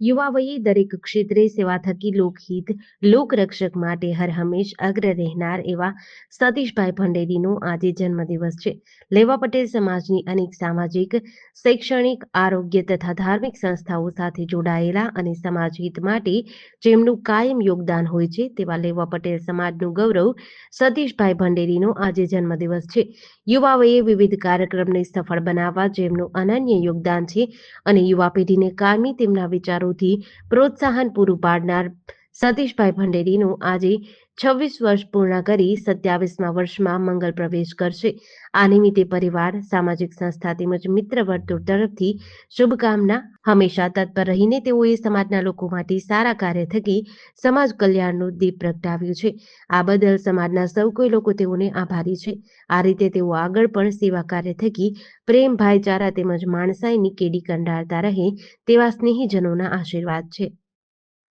યુવા વયે દરેક ક્ષેત્રે સેવા થકી લોકહિત લોકરક્ષક માટે હરહંમેશ અગ્ર રહેનાર એવા સતીશભાઈ ભંડેરીનો આજે જન્મદિવસ છે। લેવા પટેલ સમાજની અનેક સામાજિક, શૈક્ષણિક, આરોગ્ય તથા ધાર્મિક સંસ્થાઓ સાથે જોડાયેલા અને સમાજ હિત માટે જેમનું કાયમ યોગદાન હોય છે તેવા લેવા પટેલ સમાજનું ગૌરવ સતીશભાઈ ભંડેરીનો આજે જન્મદિવસ છે। યુવા વયે વિવિધ કાર્યક્રમને સફળ બનાવવા જેમનું અનન્ય યોગદાન છે અને યુવા પેઢીને કાયમી તેમના વિચારોથી પ્રોત્સાહન પૂરું પાડનાર સતીશભાઈ ભંડેરીનું આજે 26 વર્ષ પૂર્ણ કરી 27મા વર્ષમાં મંગલ પ્રવેશ કરશે। આ નિમિત્તે પરિવાર, સામાજિક સંસ્થા તેમજ મિત્ર વર્તુળ તરફથી શુભકામના। હંમેશા તત્પર રહીને તેઓએ સમાજના લોકો માટે સારા કાર્ય થકી સમાજ કલ્યાણનું દીપ પ્રગટાવ્યું છે। આ બદલ સમાજના સૌ કોઈ લોકો તેઓને આભારી છે। આ રીતે તેઓ આગળ પણ સેવા કાર્ય થકી પ્રેમ, ભાઈચારા તેમજ માણસાઈની કેડી કંડારતા રહે તેવા સ્નેહીજનોના આશીર્વાદ છે।